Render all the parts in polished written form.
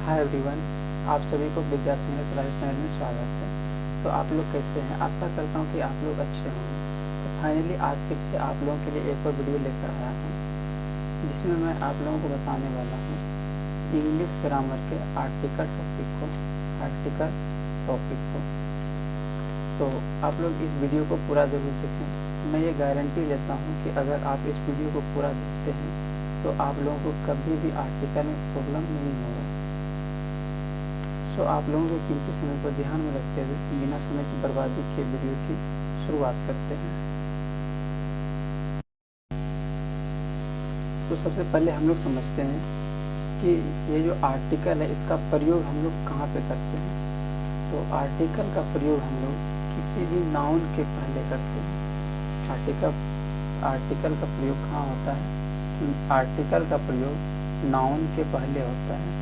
Hi everyone, आप सभी को विद्या सिंह क्लास चैनल में स्वागत है। तो आप लोग कैसे हैं? आशा करता हूँ कि आप लोग अच्छे होंगे। तो फाइनली आज फिर से आप लोगों के लिए एक और वीडियो लेकर आया हूँ, जिसमें मैं आप लोगों को बताने वाला हूँ इंग्लिश ग्रामर के आर्टिकल टॉपिक को। तो आप लोग इस वीडियो को पूरा ज़रूर देखें। मैं ये गारंटी लेता हूँ कि अगर आप इस वीडियो को पूरा देखते हैं तो आप लोगों को कभी भी आर्टिकल में प्रॉब्लम नहीं होगा। तो आप लोगों के कीमती समय को ध्यान में रखते हुए बिना समय की बर्बादी किए वीडियो की शुरुआत करते हैं। तो सबसे पहले हम लोग समझते हैं कि ये जो आर्टिकल है इसका प्रयोग हम लोग कहाँ पे करते हैं। तो आर्टिकल का प्रयोग हम लोग किसी भी नाउन के पहले करते हैं। आर्टिकल का प्रयोग कहाँ होता है? आर्टिकल का प्रयोग नाउन के पहले होता है।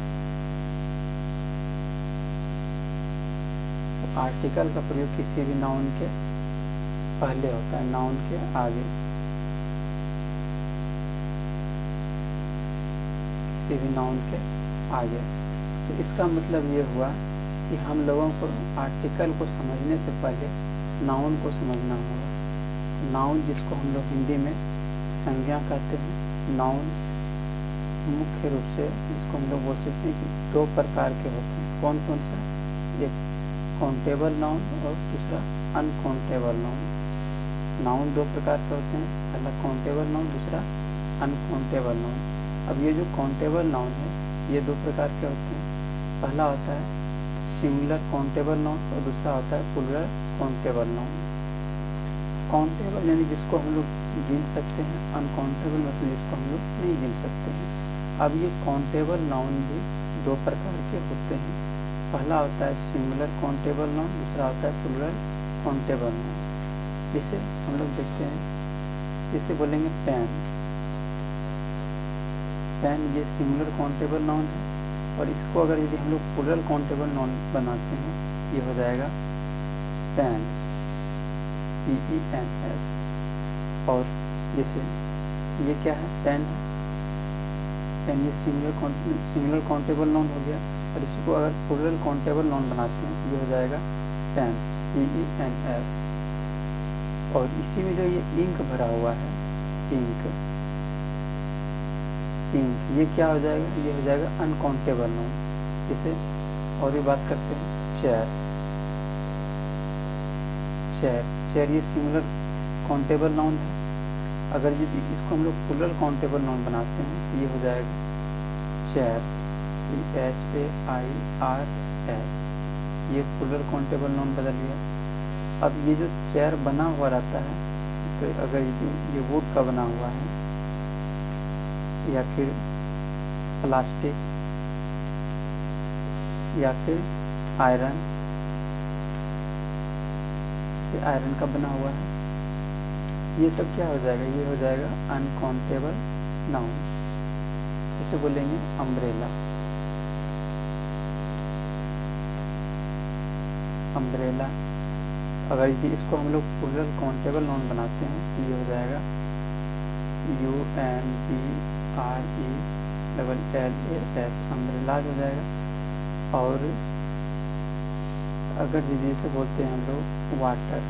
तो आर्टिकल का प्रयोग किसी भी नाउन के पहले होता है, नाउन के आगे। किसी भी नाउन के आगे। तो इसका मतलब ये हुआ कि हम लोगों को आर्टिकल को समझने से पहले नाउन को समझना होगा। नाउन जिसको हम लोग हिंदी में संज्ञा कहते हैं। नाउन मुख्य रूप से इसको हम लोग बोल सकते हैं कि दो प्रकार के होते हैं। कौन कौन सा? एक काउंटेबल नाउन और दूसरा अनकाउंटेबल नाउन। नाउन दो प्रकार के होते हैं, पहला काउंटेबल नाउन, दूसरा अनकाउंटेबल नाउन। अब ये जो काउंटेबल नाउन है ये दो प्रकार के होते हैं। पहला होता है सिंगुलर काउंटेबल नाउन और दूसरा होता है प्लूरल काउंटेबल नाउन। काउंटेबल यानी जिसको हम लोग गिन सकते हैं, अनकाउंटेबल मतलब जिसको हम लोग नहीं गिन सकते हैं। अब ये काउंटेबल नाउन भी दो प्रकार के होते हैं। पहला होता है सिंगुलर काउंटेबल नाउन, दूसरा होता है प्लूरल काउंटेबल नाउन। जिसे हम लोग देखते हैं, जिसे बोलेंगे पेन। पेन ये सिंगुलर काउंटेबल नाउन है और इसको अगर यदि हम लोग प्लूरल काउंटेबल नाउन बनाते हैं ये हो जाएगा पेन्स, PENS। और जैसे ये क्या है? पेन है। पेन ये सिंगुलर काउंटेबल नाउन हो गया और इसको अगर प्लूरल काउंटेबल नाउन बनाते हैं ये हो जाएगा पेन्स, PENS। और इसी में जो ये इंक भरा हुआ है, इंक, ये क्या हो जाएगा? ये हो जाएगा अनकाउंटेबल नाउन। जैसे और भी बात करते हैं चेयर। ये सिंगुलर काउंटेबल नाउन है। अगर यदि इसको हम लोग प्लूरल काउंटेबल नाउन बनाते हैं तो ये हो जाएगा चेयर्स, CHAIRS। ये प्लूरल काउंटेबल नाउन बदल गया। अब ये जो चेयर बना हुआ रहता है, तो अगर ये वुड का बना हुआ है या फिर प्लास्टिक या फिर आयरन का बना हुआ है, ये सब क्या हो जाएगा? ये हो जाएगा अनकाउंटेबल नाउन। इसे बोलेंगे अम्ब्रेला। अगर यदि इसको हम लोग प्लूरल काउंटेबल नाउन बनाते हैं तो ये हो जाएगा UMBRELLAS, अम्ब्रेला हो जाएगा। और अगर यदि इसे बोलते हैं हम लोग वाटर,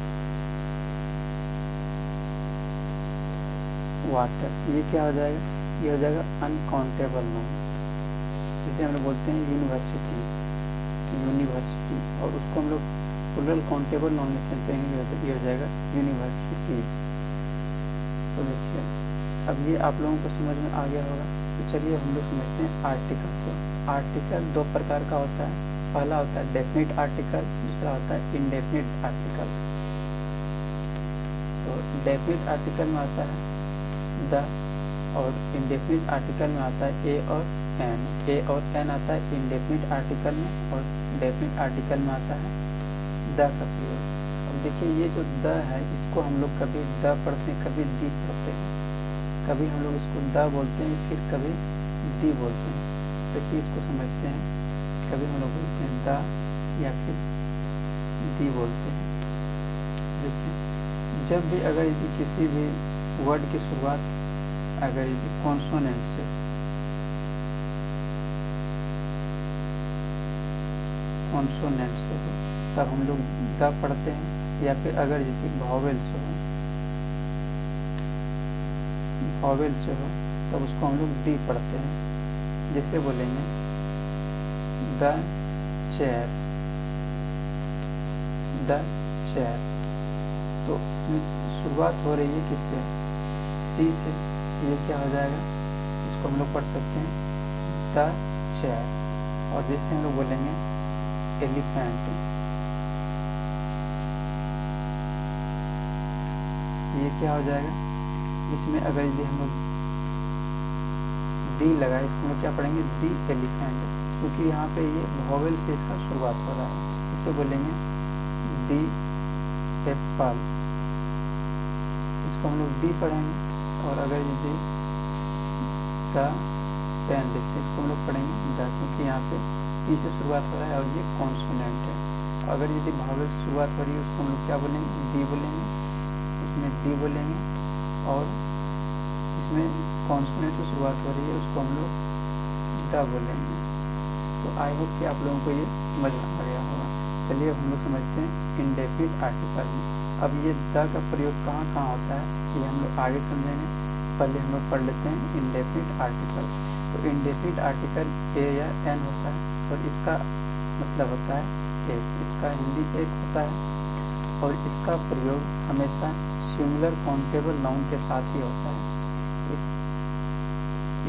ये क्या हो जाएगा? ये हो जाएगा अनकाउंटेबल नाउन। जिसे हम लोग बोलते हैं यूनिवर्सिटी, और उसको हम लोग प्लूरल काउंटेबल नाउन में चलते हैं, ये हो जाएगा यूनिवर्सिटी। तो देखिए अब ये आप लोगों को समझ में आ गया होगा। तो चलिए हम लोग समझते हैं आर्टिकल को। आर्टिकल दो प्रकार का होता है। पहला होता है डेफिनिट आर्टिकल, दूसरा होता है इंडेफिनिट आर्टिकल। तो डेफिनिट आर्टिकल में आता है द और इंडेफिनिट आर्टिकल में आता है ए और एन आता है इंडेफिनिट आर्टिकल में, और डेफिनिट आर्टिकल में आता है द का प्रयोग। अब देखिए ये जो द है इसको हम लोग कभी द पढ़ते हैं, कभी दी पढ़ते हैं। कभी हम लोग इसको द बोलते हैं, फिर कभी दी बोलते हैं। तो फिर इसको समझते हैं। कभी हम लोग बोलते हैं द या फिर दी बोलते हैं। देखिए जब भी अगर यदि किसी भी वर्ड की शुरुआत अगर यदि कॉन्सोनेंट से कॉन्सोनेंट से हो तब हम लोग द पढ़ते हैं, या फिर अगर यदि वॉवेल से हो तब उसको हम लोग डी पढ़ते हैं। जैसे बोलेंगे द चेयर, तो इसमें शुरुआत हो रही है किससे? सी से, ये क्या हो जाएगा? इसको हम लोग पढ़ सकते हैं द चेयर। और जैसे हम लोग बोलेंगे एलिफेंट, ये क्या हो जाएगा? इसमें अगर यदि हम लोग डी लगाए, इसको हम लोग क्या पढ़ेंगे? दी एलिफेंट, क्योंकि यहाँ पे ये वॉवेल से इसका शुरुआत हो रहा है। इसे बोलेंगे दी एप्पल, इसको हम लोग डी पढ़ेंगे। और अगर यदि द पेन लिखते, इसको हम लोग पढ़ेंगे द, क्योंकि यहाँ पे ई से शुरुआत हो रहा है और ये कॉन्सोनेंट है। अगर यदि वॉवेल से शुरुआत हो रही है उसको हम लोग क्या बोलेंगे? डी बोलेंगे, उसमें डी बोलेंगे। और जिसमें कॉन्सोनेंट से शुरुआत हो रही है उसको हम लोग द बोलेंगे। तो आई होप कि आप लोगों को ये समझ में आ गया होगा। चलिए अब हम लोग समझते हैं इंडेफिनिट आर्टिकल। अब ये द का प्रयोग कहाँ कहाँ होता है ये हम लोग आगे समझेंगे। पहले हम लोग पढ़ लेते हैं इंडेफिनिट आर्टिकल। तो इंडेफिनिट आर्टिकल ए या एन होता है और इसका मतलब होता है एक, इसका हिंदी एक होता है और इसका प्रयोग हमेशा सिंगुलर काउंटेबल नाउन के साथ ही होता है।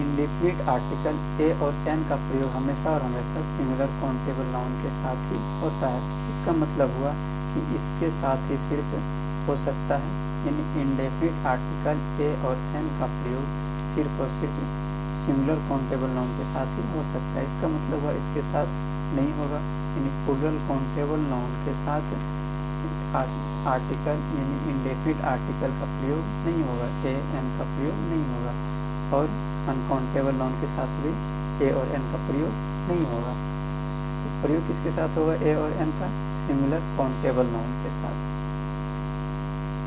इंडेफिनिट आर्टिकल ए और एन का प्रयोग हमेशा और हमेशा सिंगुलर काउंटेबल नाउन के साथ ही होता है। इसका मतलब हुआ कि इसके साथ ही सिर्फ हो सकता है, यानी इंडेफिनिट आर्टिकल ए और एन का प्रयोग सिर्फ और सिर्फ सिंगुलर काउंटेबल नाउन के साथ ही हो सकता है। इसका मतलब हुआ इसके साथ नहीं होगा, यानी प्लूरल काउंटेबल नाउन के साथ आर्टिकल यानी इंडेफिनिट आर्टिकल का प्रयोग नहीं होगा, ए एन का प्रयोग नहीं होगा। और अनकाउंटेबल नाउन के साथ भी ए और एन का प्रयोग नहीं होगा। तो प्रयोग किसके साथ होगा? ए और एन का सिंगुलर काउंटेबल नाउन के साथ।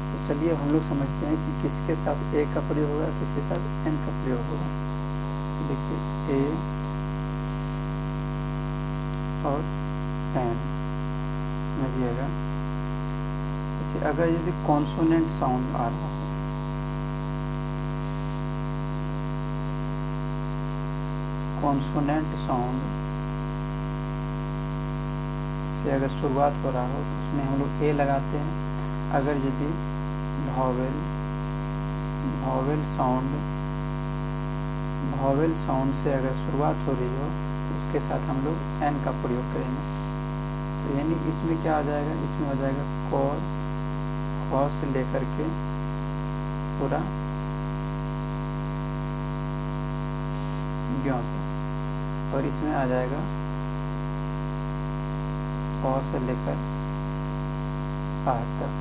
तो चलिए हम लोग समझते हैं कि किसके साथ ए का प्रयोग होगा, किसके साथ एन का प्रयोग होगा। तो देखिए ए और एन समझिएगा। देखिए अगर यदि कॉन्सोनेंट साउंड आ रहा हो, कॉन्सोनेंट साउंड से अगर शुरुआत हो रहा हो तो उसमें हम लोग ए लगाते हैं। अगर यदि वॉवेल साउंड से अगर शुरुआत हो रही हो तो उसके साथ हम लोग एन का प्रयोग करेंगे। तो यानी इसमें क्या आ जाएगा? इसमें हो जाएगा क से लेकर के पूरा ज्ञ तक, और इसमें आ जाएगा क से लेकर आ तक।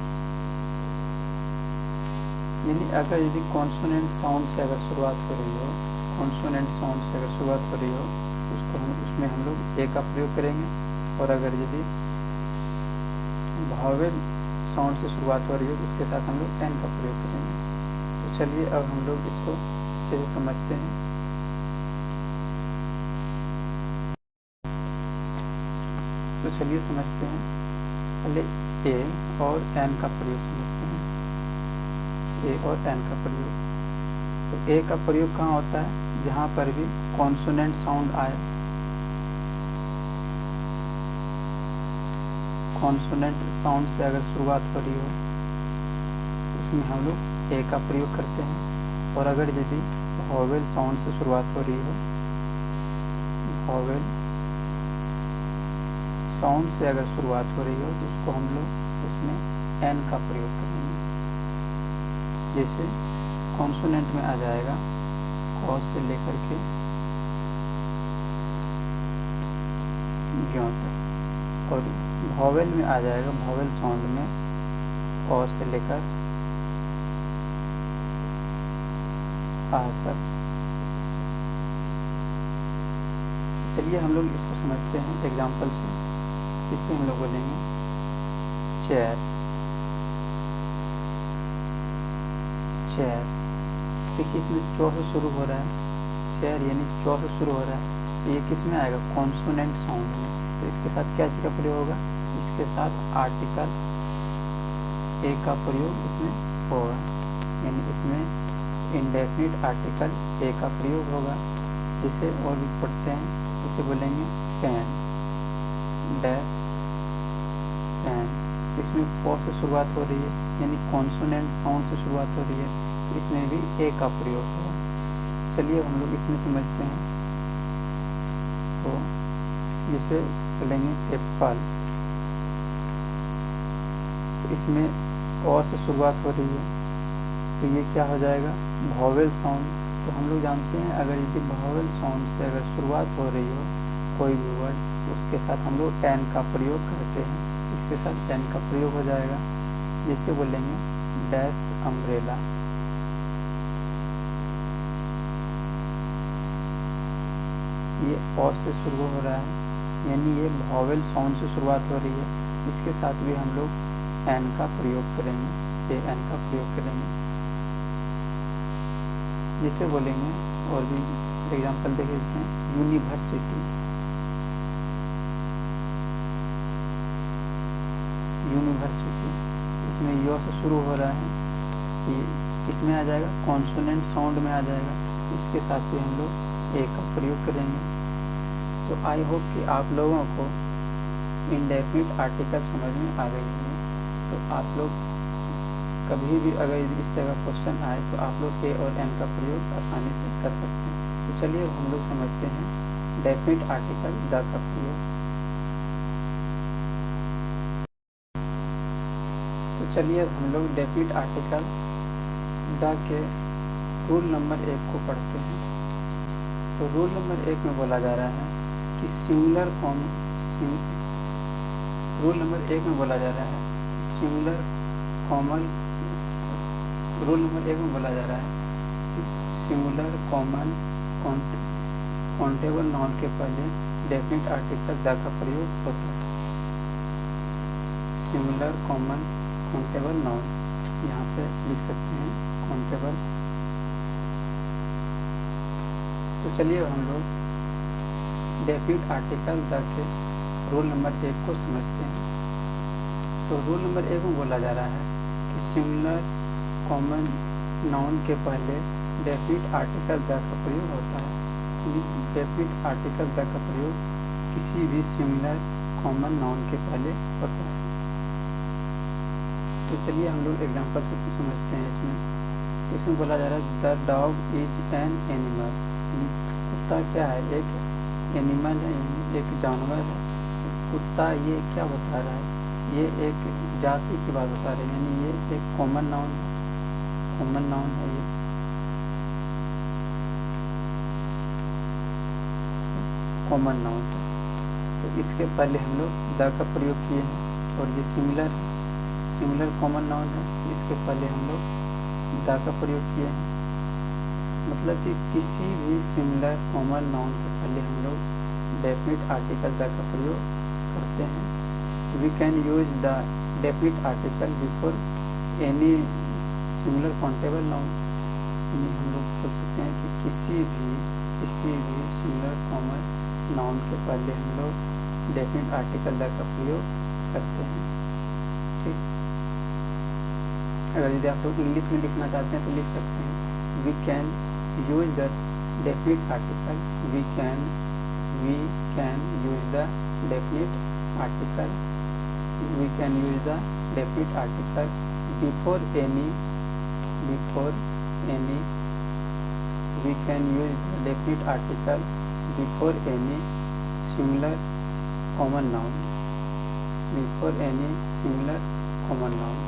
यानी अगर यदि कॉन्सोनेंट साउंड से अगर शुरुआत हो रही हो, उसमें हम लोग ए का प्रयोग करेंगे। और अगर यदि वॉवेल साउंड से शुरुआत हो रही हो तो उसके साथ हम लोग एन का प्रयोग करेंगे। तो चलिए अब हम लोग इसको अच्छे से समझते हैं। तो चलिए समझते हैं, पहले ए और एन का प्रयोग समझते हैं। ए और एन का प्रयोग, तो ए का प्रयोग कहाँ होता है? जहाँ पर भी कॉन्सोनेंट साउंड आए, कॉन्सोनेंट साउंड से अगर शुरुआत हो रही हो उसमें हम लोग ए का प्रयोग करते हैं। और अगर यदि वॉवेल साउंड से शुरुआत हो रही हो, वॉवेल साउंड से अगर शुरुआत हो रही हो तो उसको हम लोग उसमें एन का प्रयोग करेंगे। जैसे कॉन्सोनेंट में आ जाएगा क से लेकर के ज्ञ तक, और वॉवेल में आ जाएगा, वॉवेल साउंड में क से लेकर आ तक। चलिए हम लोग इसको समझते हैं एग्जाम्पल से। इसे हम लोग बोलेंगे चेयर। देखिए इसमें चौ से शुरू हो रहा है, चेयर यानी चौ से शुरू हो रहा है, तो ये किस में आएगा? कॉन्सोनेंट साउंड में। तो इसके साथ क्या चीज़ का प्रयोग होगा, इसके साथ आर्टिकल ए का प्रयोग इसमें होगा, यानी इसमें इंडेफिनिट आर्टिकल ए का प्रयोग होगा। इसे और भी पढ़ते हैं, इसे बोलेंगे पेन, डैश पेन। इसमें प से शुरुआत हो रही है, यानी कॉन्सोनेंट साउंड से शुरुआत हो रही है, इसमें भी ए का प्रयोग होगा। चलिए हम लोग इसमें समझते हैं। तो जिसे बोलेंगे एप्पल, तो इसमें अ से शुरुआत हो रही है, तो ये क्या हो जाएगा, वॉवेल साउंड। तो हम लोग जानते हैं अगर यदि वॉवेल साउंड से अगर शुरुआत हो रही हो कोई भी वर्ड, तो उसके साथ हम लोग एन का प्रयोग करते हैं, इसके साथ एन का प्रयोग हो जाएगा। जिसे बोलेंगे डैश अम्ब्रेला। ये अ से शुरू हो रहा है, यानी ये वॉवेल साउंड से शुरुआत हो रही है, इसके साथ भी हम लोग एन का प्रयोग करेंगे, ये एन का प्रयोग करेंगे। जिसे बोलेंगे और भी एग्जाम्पल देख लेते हैं, यूनिवर्सिटी। यूनिवर्सिटी इसमें यो से शुरू हो रहा है, ये इसमें आ जाएगा, कॉन्सोनेंट साउंड में आ जाएगा, इसके साथ भी हम लोग ए का प्रयोग करेंगे। तो आई होप कि आप लोगों को इंडेफिनिट आर्टिकल समझ में आ गई है। तो आप लोग कभी भी अगर इस तरह का क्वेश्चन आए तो आप लोग ए और एन का प्रयोग आसानी से कर सकते हैं। तो चलिए हम लोग समझते हैं डेफिनिट आर्टिकल द का प्रयोग। तो चलिए अब हम लोग डेफिनिट आर्टिकल द के रूल नंबर 1 को पढ़ते हैं। तो रूल नंबर 1 में बोला जा रहा है कि सिंगुलर रूल नंबर 1 में बोला जा रहा है सिंगुलर कॉमन रूल नंबर 1 में बोला जा रहा है कि सिंगुलर कॉमन काउंटेबल नाउन के पहले डेफिनिट आर्टिकल द का प्रयोग होता है। सिंगुलर कॉमन काउंटेबल नाउन, यहाँ पे लिख सकते हैं काउंटेबल। तो चलिए हम लोग डेफिनिट आर्टिकल द के रूल नंबर 1 को समझते हैं। तो रूल नंबर 1 में बोला जा रहा है कि सिंगुलर कॉमन नाउन के पहले डेफिनिट आर्टिकल द का प्रयोग होता है। डेफिनिट आर्टिकल द का प्रयोग किसी भी सिंगुलर कॉमन नाउन के पहले होता है। तो चलिए हम लोग एग्जांपल से समझते हैं। इसमें बोला जा रहा है the dog is an animal. कुत्ता क्या है, एक एनिमल है, एक जानवर है। कुत्ता ये क्या बता रहा है, ये एक जाति की बात बता रहे हैं, यानी ये एक कॉमन नाउन है, कॉमन नाउन है, ये कॉमन नाउन है। तो इसके पहले हम लोग द का प्रयोग किए हैं, और ये सिमिलर कॉमन नाउन है, इसके पहले हम लोग द का प्रयोग किए हैं। मतलब कि किसी भी सिमिलर कॉमन नाउन के पहले हम लोग डेफिनिट आर्टिकल द का प्रयोग करते हैं। We can use the definite article before any similar countable noun. यानी हम लोग बोल सकते हैं कि किसी भी सिमिलर कॉमन नाउन के पहले हम लोग डेफिनिट आर्टिकल द का प्रयोग करते हैं। ठीक, अगर यदि आप लोग इंग्लिश में लिखना चाहते हैं तो लिख सकते हैं we can use the definite article, we can use the definite article, we can use the definite article before any, we can use the definite article before any similar common noun, before any similar common noun।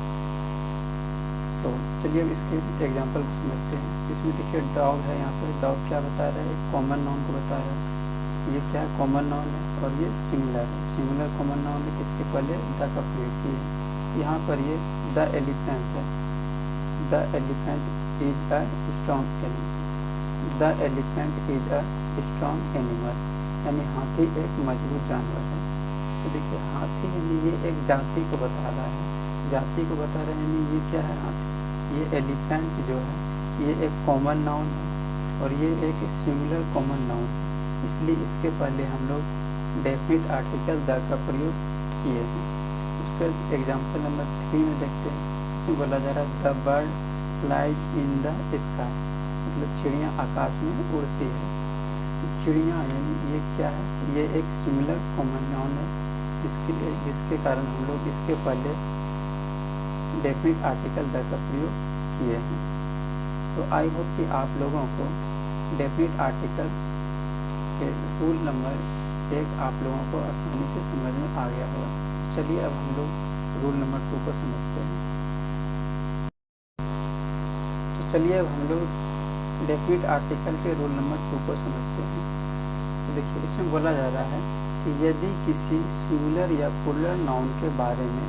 तो चलिए अब इसके example को समझते हैं। इसमें देखिए dog है, यहाँ पर डॉग क्या बता रहा है, एक कॉमन नाउन को बता रहा है। ये क्या कॉमन नाउन है और ये सिमिलर कॉमन नाउन है, इसके पहले द का प्रयोग किए। यहाँ पर ये द एलिफेंट है, the elephant is a strong animal, the elephant is a strong animal, यानी हाथी एक मजबूत जानवर है। तो देखिए हाथी यानी ये एक जाति को बता रहा है, जाति को बता रहा है, यानी ये क्या है हाथी, ये एलिफेंट जो है ये एक कॉमन नाउन है और ये एक सिमिलर कॉमन नाउन है, इसलिए इसके पहले हम लोग डेफिनेट आर्टिकल द का प्रयोग किए हैं। उसके एग्जाम्पल नंबर 3 में देखते हैं। इसमें बोला जा रहा है the bird flies in the sky, मतलब चिड़िया आकाश में उड़ती है। चिड़िया यानी ये क्या है, ये एक सिमिलर कॉमन नाउन है जिसके कारण हम लोग इसके पहले डेफिनेट आर्टिकल द का प्रयोग किए हैं। तो आई होप कि आप लोगों को डेफिनेट आर्टिकल के रूल नंबर 1 आप लोगों को आसानी से समझ में आ गया होगा। चलिए अब हम लोग रूल नंबर 2 को समझते हैं। तो चलिए अब हम लोग डेफिनेट आर्टिकल के रूल नंबर 2 को समझते हैं। तो देखिए इसमें बोला जा रहा है कि यदि किसी सिंगुलर या प्लूरल नाउन के बारे में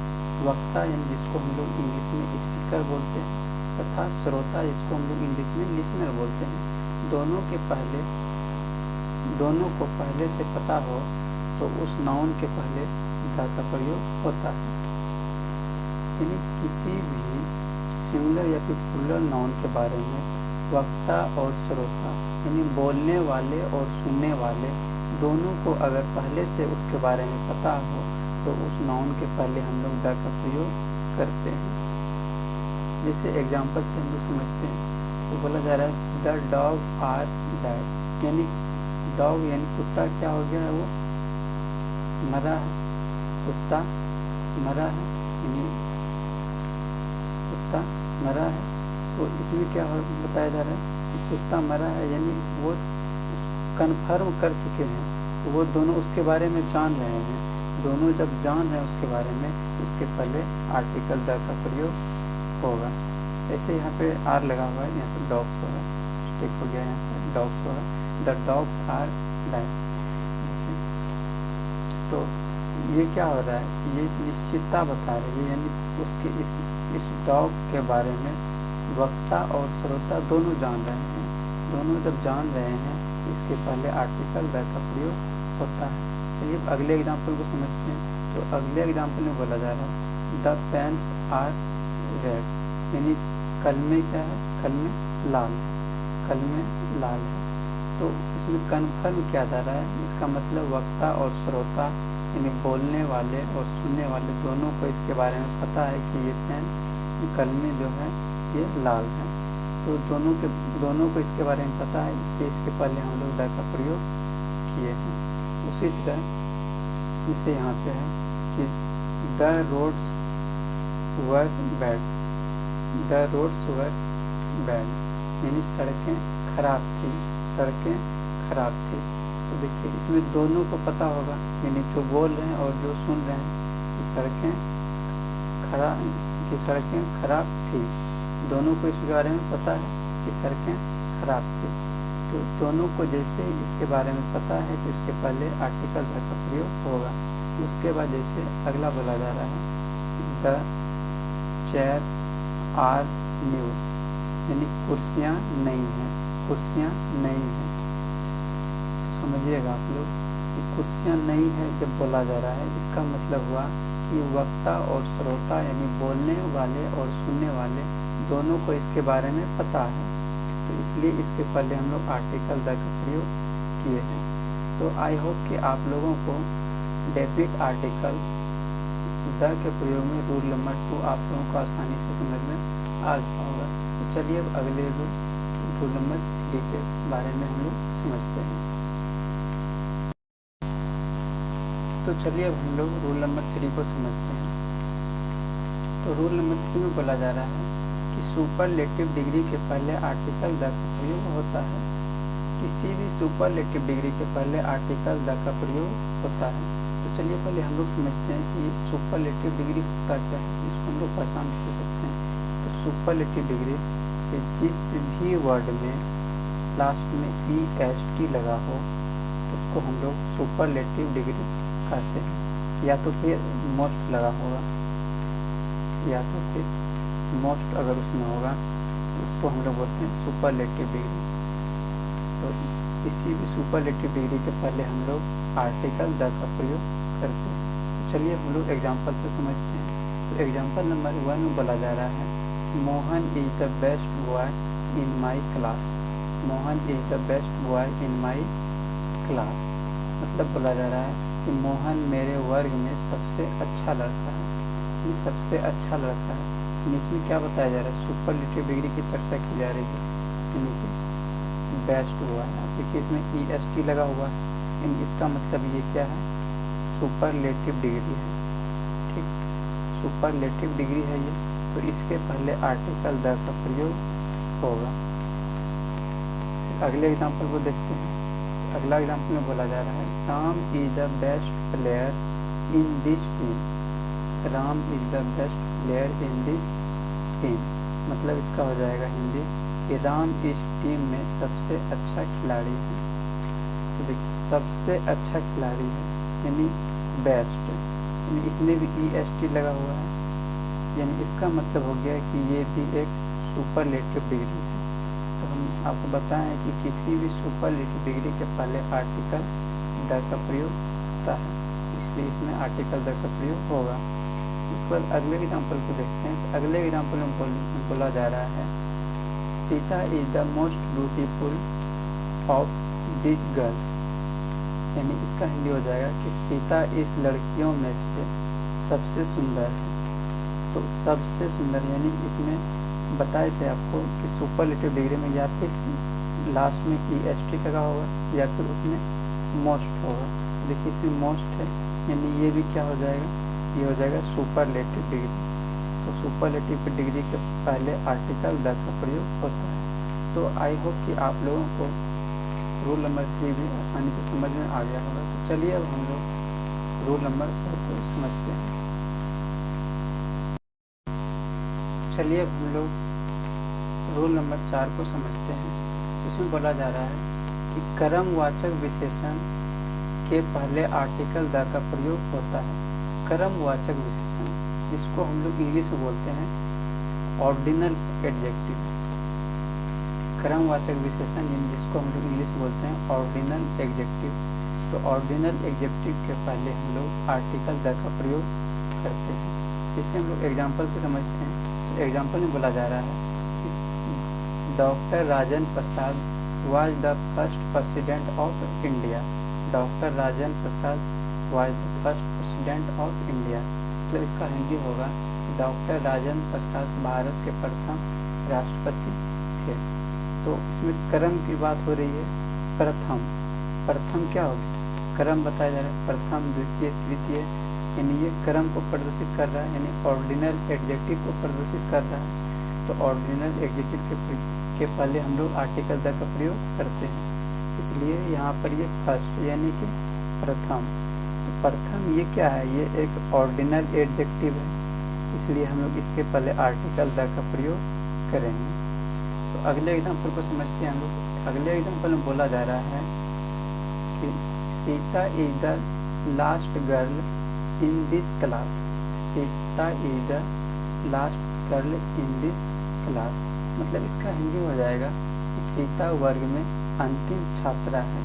वक्ता यानी जिसको हम लोग इंग्लिश में स्पीकर बोलते हैं तथा श्रोता जिसको हम लोग इंग्लिश में लिसनर बोलते हैं, दोनों को पहले से पता हो तो उस नाउन के पहले द का प्रयोग होता है। यानी किसी भी सिंगुलर या फिर प्लूरल नाउन के बारे में वक्ता और श्रोता यानी बोलने वाले और सुनने वाले दोनों को अगर पहले से उसके बारे में पता हो तो उस नाउन के पहले हम लोग द का प्रयोग करते हैं। जैसे एग्जाम्पल से हम लोग समझते हैं तो बोला जा रहा है द डॉग आर डेड, यानी डॉग यानी कुत्ता क्या हो गया है, वो मरा है, कुत्ता मरा है, यानी कुत्ता मरा है। तो इसमें क्या बताया जा रहा है कि कुत्ता मरा है, यानी वो कन्फर्म कर चुके हैं, तो वो दोनों उसके बारे में जान रहे हैं। दोनों जब जान रहे हैं उसके बारे में उसके पहले आर्टिकल द का प्रयोग होगा। ऐसे यहाँ पे आर लगा हुआ है, यहाँ पे डॉग्स होगा, स्टिक हो गया, यहाँ पे डॉग्स होगा, द डॉग्स आर डेड। तो ये क्या हो रहा है, ये निश्चितता बता रही है, यानी उसके इस डॉग के बारे में वक्ता और श्रोता दोनों जान रहे हैं। दोनों जब जान रहे हैं इसके पहले आर्टिकल द का प्रयोग होता है। चलिए अगले एग्जाम्पल को समझते हैं। तो अगले एग्जाम्पल में बोला जा रहा है द पेन्स आर रेड, यानी कलमे क्या है, कलमे लाल, कलमे लाल है। तो इसमें कन्फर्म किया जा रहा है, इसका मतलब वक्ता और श्रोता यानी बोलने वाले और सुनने वाले दोनों को इसके बारे में पता है कि ये पेन कलमे जो है ये लाल है। तो दोनों को इसके बारे में पता है, इसलिए इसके पहले हम लोग द का प्रयोग किए हैं। उसी तरह इसे यहाँ पे है कि the roads were bad, the roads were bad, यानी सड़कें खराब थी, सड़कें खराब थी। तो देखिए इसमें दोनों को पता होगा, यानी जो बोल रहे हैं और जो सुन रहे हैं कि सड़कें खराब थी, दोनों को इसके बारे में पता है कि सड़कें खराब थी। तो दोनों को जैसे इसके बारे में पता है तो इसके पहले आर्टिकल द का प्रयोग होगा। उसके बाद जैसे अगला बोला जा रहा है द चेयर्स आर न्यू, यानी कुर्सियाँ नई हैं, कुर्सियाँ नई हैं। समझिएगा आप लोग कि कुर्सियाँ नई है जब बोला जा रहा है, इसका मतलब हुआ कि वक्ता और श्रोता यानी बोलने वाले और सुनने वाले दोनों को इसके बारे में पता है। तो इसलिए इसके पहले हम लोग आर्टिकल द का प्रयोग किए हैं। तो आई होप कि आप लोगों को डेफिनेट आर्टिकल द के प्रयोग में रूल नंबर 2 आप लोगों को आसानी से समझ में आ गया होगा। तो चलिए अब अगले रूल नंबर 3 के बारे में हम लोग समझते हैं। तो चलिए अब हम लोग रूल नंबर 3 को समझते हैं। तो रूल नंबर 3 में बोला जा रहा है कि सुपरलेटिव डिग्री के पहले आर्टिकल द का प्रयोग होता है। किसी भी सुपरलेटिव डिग्री के पहले आर्टिकल द का प्रयोग होता है। तो चलिए पहले हम लोग समझते हैं कि सुपरलेटिव डिग्री होता क्या है, इसको हम लोग पहचान कर सकते हैं। तो सुपरलेटिव डिग्री के जिस भी वर्ड में लास्ट में EST लगा हो उसको हम लोग सुपरलेटिव डिग्री कहते हैं। या तो फिर मोस्ट लगा होगा, या तो फिर मोस्ट अगर उसमें होगा तो उसको हम लोग बोलते हैं सुपरलेटिव डिग्री। तो किसी भी सुपरलेटिव डिग्री के पहले हम लोग आर्टिकल द का प्रयोग करते हैं। तो चलिए हम लोग एग्जाम्पल से समझते हैं। तो एग्जाम्पल नंबर 1 में बोला जा रहा है Mohan is the best boy in my class, Mohan is the best boy in my class. मतलब बोला जा रहा है कि मोहन मेरे वर्ग में सबसे अच्छा लड़का है, ये सबसे अच्छा लड़का है। इसमें क्या बताया जा रहा है, सुपरलेटिव डिग्री की चर्चा की जा रही है, यानी कि बेस्ट हुआ है। देखिए इसमें EST लगा हुआ है, यानी इसका मतलब ये क्या है, सुपरलेटिव डिग्री है। ठीक, सुपरलेटिव डिग्री है ये, तो इसके पहले आर्टिकल द का प्रयोग होगा। अगले एग्जाम्पल को देखते हैं। अगला एग्जाम्पल में बोला जा रहा है, Ram is the best player in this team. Ram is the best player in this team, मतलब इसका हो जाएगा हिंदी कि राम इस टीम में सबसे अच्छा खिलाड़ी है। तो देखिए सबसे अच्छा खिलाड़ी है यानी बेस्ट, यानी इसमें भी EST लगा हुआ है, यानी इसका मतलब हो गया कि ये भी एक सुपरलेटिव डिग्री है। तो हम आपको बताएं कि किसी भी सुपरलेटिव डिग्री के पहले आर्टिकल द का प्रयोग होता है, इसलिए इसमें आर्टिकल द का प्रयोग होगा। उसके बाद अगले एग्जाम्पल को देखते हैं। तो अगले एग्जाम्पल में बोला जा रहा है, Sita is the most beautiful of this girls, यानी इसका हिंदी हो जाएगा कि सीता इस लड़कियों में से सबसे सुंदर है। तो सबसे सुंदर यानी इसमें बताए थे आपको कि सुपरलेटिव डिग्री में या फिर लास्ट में EST लगा होगा या फिर उसमें मोस्ट होगा। देखिए इसमें मोस्ट है, यानी ये भी क्या हो जाएगा, ये हो जाएगा सुपरलेटिव डिग्री। तो सुपरलेटिव डिग्री के पहले आर्टिकल द का प्रयोग होता है। तो आई होप कि आप लोगों को रूल नंबर 3 भी आसानी से समझ में आ गया होगा। तो चलिए अब हम लोग रूल नंबर 4 को समझते हैं। चलिए अब हम लोग रूल नंबर 4 को समझते हैं। इसमें बोला जा रहा है कि कर्मवाचक विशेषण के पहले आर्टिकल द का प्रयोग होता है। कर्मवाचक विशेषण, जिसको हम लोग इंग्लिश में बोलते हैं ऑर्डिनल एडजेक्टिव। कर्मवाचक विशेषण जिसको हम लोग इंग्लिश में बोलते हैं ऑर्डिनल एडजेक्टिव। तो ऑर्डिनल एडजेक्टिव के पहले हम लोग आर्टिकल द का प्रयोग करते हैं। इसे हम लोग एग्जाम्पल से समझते हैं। एग्जाम्पल में बोला जा रहा है कि doctor Rajendra Prasad was the first president of India. Doctor Rajendra Prasad was the first president of India, मतलब इसका हिंदी होगा डॉक्टर राजेंद्र प्रसाद भारत के प्रथम राष्ट्रपति थे। तो इसमें क्रम की बात हो रही है, प्रथम। प्रथम क्या होगी, क्रम बताया जा रहा है, प्रथम द्वितीय तृतीय, यानी ये क्रम को प्रदर्शित कर रहा है, यानी ऑर्डिनल एडजेक्टिव को प्रदर्शित कर रहा है। तो ऑर्डिनल एडजेक्टिव के पहले हम लोग आर्टिकल द का प्रयोग करते हैं, इसलिए यहाँ पर ये फर्स्ट यानी कि प्रथम। तो प्रथम ये क्या है, ये एक ऑर्डिनल एडजेक्टिव है, इसलिए हम लोग इसके पहले आर्टिकल द का प्रयोग करेंगे। तो अगले एग्जाम्पल को समझते हैं हम लोग। अगले एग्जाम्पल में बोला जा रहा है कि Sita is the last girl in this class. Sita is the last girl in this class, मतलब इसका हिंदी हो जाएगा कि सीता वर्ग में अंतिम छात्रा है।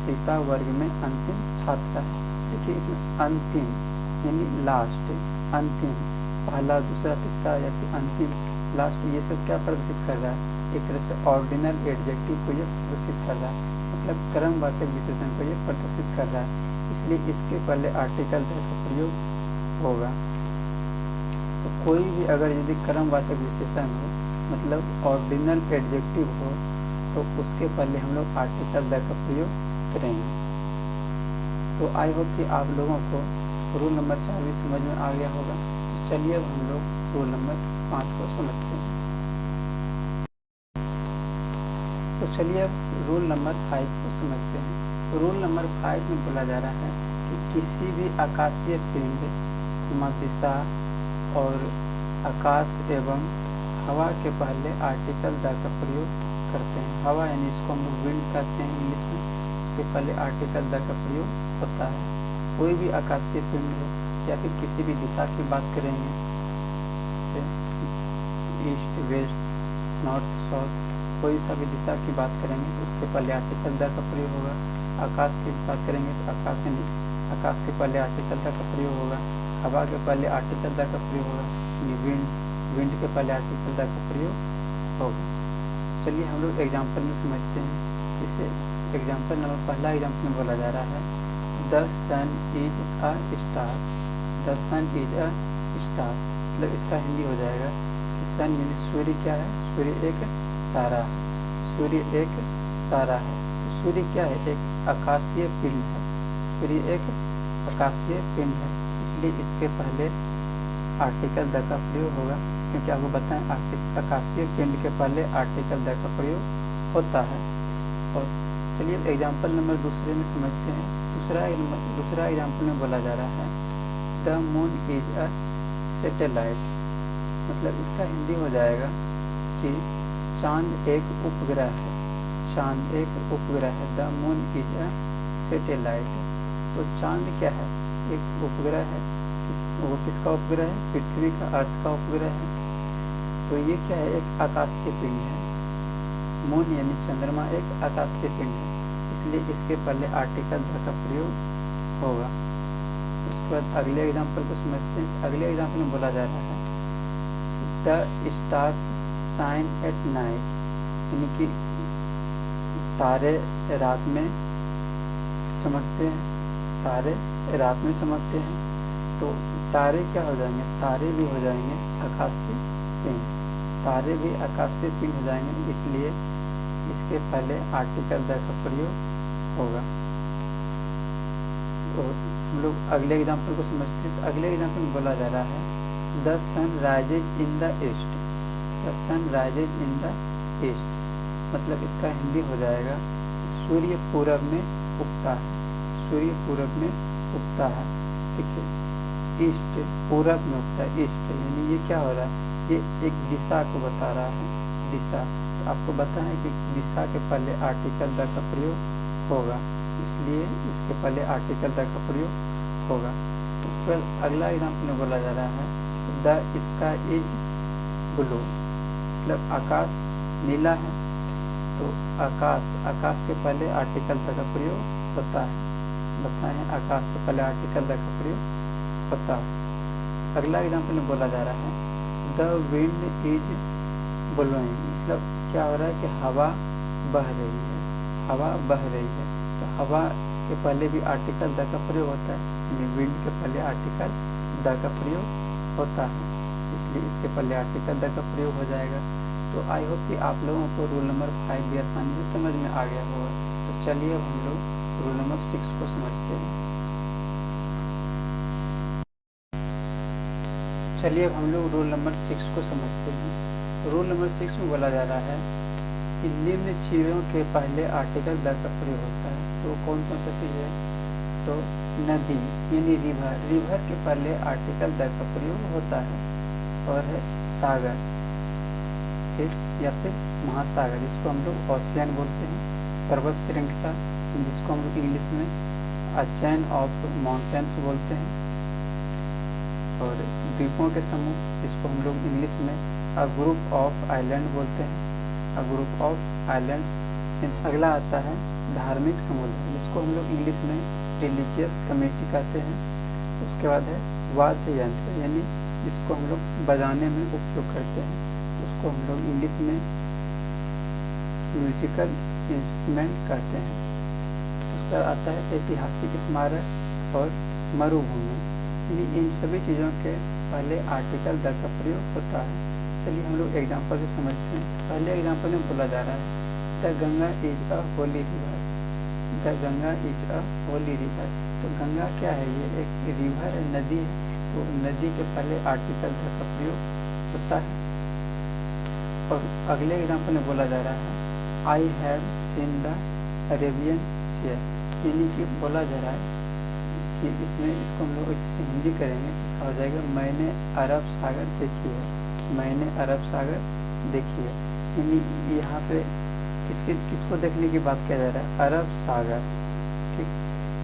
सीता वर्ग में अंतिम छात्रा है। देखिए इसमें अंतिम यानी लास्ट, अंतिम, पहला दूसरा तीसरा या फिर अंतिम लास्ट, ये सब क्या प्रदर्शित कर रहा है, एक तरह से ऑर्डिनल एडजेक्टिव को ये प्रदर्शित कर रहा है, मतलब क्रमवाचक विशेषण को ये प्रदर्शित कर रहा है, इसलिए इसके पहले आर्टिकल द का प्रयोग होगा। तो कोई भी अगर यदि क्रमवाचक विशेषण हो, मतलब ऑर्डिनल एडजेक्टिव हो, तो उसके पहले हम लोग आर्टिकल द का प्रयोग करेंगे। तो आई होप कि आप लोगों को रूल नंबर 4 भी समझ में आ गया होगा। तो चलिए अब हम लोग रूल नंबर 5 को समझते हैं। तो चलिए अब रूल नंबर 5 को समझते हैं। तो रूल नंबर 5 में बोला जा रहा है कि किसी भी आकाशीय पिंड, दिशा और आकाश एवं हवा के पहले आर्टिकल द का प्रयोग करते हैं। हवा यानी इसको हम लोग विंड कहते हैं इंग्लिश में, इसके पहले आर्टिकल द का प्रयोग होता है। कोई भी आकाशीय पिंड हो या फिर किसी भी दिशा की बात करेंगे, जैसे ईस्ट वेस्ट नॉर्थ साउथ, कोई सा भी दिशा की बात करेंगे तो उसके पहले आर्टिकल द का प्रयोग होगा। आकाश की बात करेंगे तो आकाश के पहले आर्टिकल द का प्रयोग होगा। हवा के पहले आर्टिकल द का प्रयोग होगा, विंड के पहले आर्टिकल द का प्रयोग होगा। चलिए हम लोग एग्जाम्पल में समझते हैं। इसे एग्जाम्पल नंबर पहला एग्जाम्पल में बोला जा रहा है, the the sun is a star, the sun is a star, मतलब इसका हिंदी हो जाएगा कि सन यानी सूर्य क्या है, सूर्य एक तारा है, सूर्य एक तारा है। तो सूर्य क्या है, एक आकाशीय पिंड है, सूर्य एक आकाशीय पिंड है, इसलिए इसके पहले आर्टिकल द का प्रयोग होगा, क्योंकि आपको बताएं आकाशीय पिंड के पहले आर्टिकल द का प्रयोग होता है। और चलिए एग्जाम्पल नंबर दूसरे में समझते हैं। दूसरा एग्जाम्पल में बोला जा रहा है the moon is a satellite, मतलब इसका हिंदी हो जाएगा कि चांद एक उपग्रह है, चांद एक उपग्रह है। The moon is a satellite, तो चांद क्या है, एक उपग्रह है। वो किसका उपग्रह है, पृथ्वी का, अर्थ का उपग्रह है। तो ये क्या है, एक आकाशीय पिंड है। मून यानी चंद्रमा एक आकाशीय पिंड है, इसलिए इसके पहले आर्टिकल द का प्रयोग होगा। उसके बाद अगले एग्जाम्पल को समझते हैं। अगले एग्जाम्पल में बोला जा रहा है the stars shine at night, यानी कि तारे रात में चमकते हैं, तारे रात में चमकते हैं। तो तारे क्या हो जाएंगे, तारे भी हो जाएंगे आकाशीय पिंड, तारे भी आकाशीय पिंड हो जाएंगे, इसलिए इसके पहले आर्टिकल द का प्रयोग होगा। तो हम लोग अगले एग्जाम्पल को समझते हैं। तो अगले एग्जाम्पल में बोला जा रहा है the sun rises in the east, the sun rises in the east, मतलब इसका हिंदी हो जाएगा सूर्य पूरब में उगता है, सूर्य पूरब में उगता है। ठीक है, ईस्ट पूरब में उगता है, ईस्ट यानी ये क्या हो रहा है, ये एक दिशा को बता रहा है, दिशा। तो आपको बताएं कि दिशा के पहले आर्टिकल द का प्रयोग होगा, इसलिए इसके पहले आर्टिकल द का प्रयोग होगा। उसके बाद अगला एग्जाम्पल में बोला जा रहा है द स्काई इज ब्लू, मतलब आकाश नीला है। तो आकाश के पहले आर्टिकल द का प्रयोग होता है, बताएं आकाश के पहले आर्टिकल द का प्रयोग होता है। अगला एग्जाम्पल में बोला जा रहा है द विंड इज ब्लोइंग, मतलब क्या हो रहा है कि हवा बह रही है, हवा बह रही है। तो हवा के पहले भी आर्टिकल द का प्रयोग होता है, यानी विंड के पहले आर्टिकल द का प्रयोग होता है, इसलिए इसके पहले आर्टिकल द का प्रयोग हो जाएगा। तो आई होप कि आप लोगों को रूल नंबर 5 भी आसानी से समझ में आ गया होगा। तो चलिए अब हम लोग रूल नंबर 6 को समझते हैं। चलिए अब हम लोग रूल नंबर 6 को समझते हैं। रूल नंबर 6 में बोला जा रहा है कि निम्न चीज़ों के पहले आर्टिकल द का प्रयोग होता है। तो कौन कौन सा चीज़ है, तो नदी यानी रिवर, रिवर के पहले आर्टिकल द का प्रयोग होता है। और है सागर, ठीक, या फिर महासागर, जिसको हम लोग ओशियन बोलते हैं। पर्वत श्रृंखला, जिसको हम लोग इंग्लिश में अ चेन ऑफ माउंटेन्स बोलते हैं। और द्वीपों के समूह, जिसको हम लोग इंग्लिश में अ ग्रुप ऑफ आइलैंड बोलते हैं, अ ग्रुप ऑफ आइलैंड्स। अगला आता है धार्मिक समुदाय, जिसको हम लोग इंग्लिश में रिलीजियस कम्युनिटी कहते हैं। उसके बाद है वाद्य यंत्र, यानी जिसको हम लोग बजाने में उपयोग करते हैं, उसको हम लोग इंग्लिश में म्यूजिकल इंस्ट्रूमेंट कहते हैं। उसका आता है ऐतिहासिक स्मारक और मरुभूमि, यानी इन सभी चीज़ों के पहले आर्टिकल द का प्रयोग होता है। चलिए हम लोग एग्जाम्पल से समझते हैं। पहले एग्जाम्पल में बोला जा रहा है the Ganga is a Holi river, the Ganga is a Holi river. तो गंगा क्या है, ये एक रिवर है, नदी है। तो नदी के पहले आर्टिकल द का प्रयोग होता है। और अगले एग्जाम्पल में बोला जा रहा है I have seen the Arabian sea, यानी कि बोला जा रहा है कि इसमें इसको हम लोग इससे हिंदी करेंगे, इसका हो जाएगा मैंने अरब सागर देखी है, मैंने अरब सागर देखी है। यानी यहाँ पे किसको देखने की बात किया जा रहा है, अरब सागर, ठीक।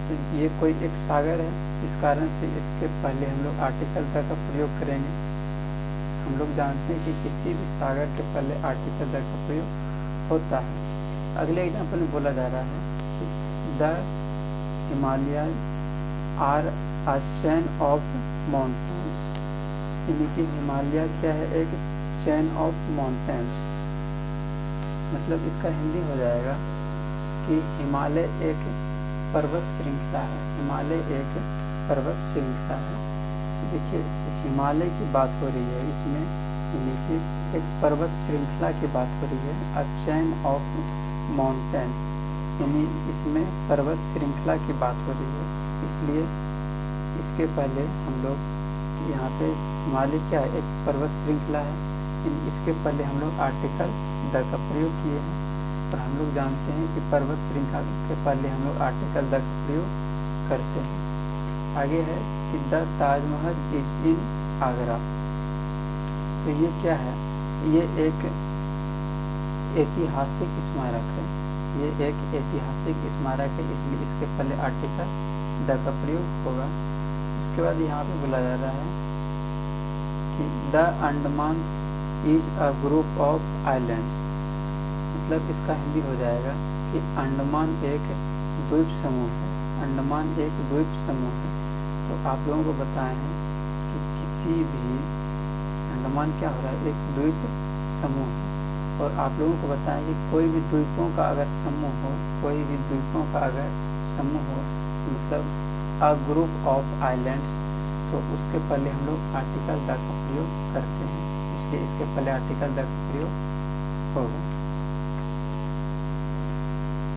तो ये कोई एक सागर है, इस कारण से इसके पहले हम लोग आर्टिकल द का प्रयोग करेंगे। हम लोग जानते हैं कि किसी भी सागर के पहले आर्टिकल द का प्रयोग होता है। अगले एग्जाम्पल में बोला जा रहा है the Himalaya are a chain of mountains, यानी कि हिमालय क्या है, एक चेन ऑफ माउंटेन्स। मतलब इसका हिंदी हो जाएगा कि हिमालय एक पर्वत श्रृंखला है। हिमालय एक पर्वत श्रृंखला है। देखिए हिमालय की बात हो रही है इसमें, यानी कि एक पर्वत श्रृंखला की बात हो रही है। अ चैन ऑफ माउंटेन्स, यानी इसमें पर्वत श्रृंखला की बात हो रही है। इसलिए इसके पहले हम लोग यहाँ पे हिमालय क्या है, एक पर्वत श्रृंखला है। इसके पहले हम लोग आर्टिकल द का प्रयोग किए हैं, और हम लोग जानते हैं कि पर्वत श्रृंखला के पहले हम लोग आर्टिकल द का प्रयोग करते हैं। आगे है कि the Taj Mahal is in Agra. तो ये क्या है, ये एक ऐतिहासिक स्मारक है। ये एक ऐतिहासिक स्मारक है, इसलिए इसके पहले आर्टिकल द का प्रयोग होगा। उसके बाद यहाँ पे बोला जा रहा है कि the Andaman is a group of islands. मतलब इसका हिंदी हो जाएगा कि अंडमान एक द्वीप समूह है। अंडमान एक द्वीप समूह है। तो आप लोगों को बताएं हैं कि किसी भी अंडमान क्या हो रहा है, एक द्वीप समूह है। और आप लोगों को बताएं कि कोई भी द्वीपों का अगर समूह हो, कोई भी द्वीपों का अगर समूह हो, मतलब अ ग्रुप ऑफ आइलैंड्स, तो उसके पहले हम लोग आर्टिकल द का प्रयोग करते हैं। इसलिए इसके पहले आर्टिकल द का प्रयोग होगा।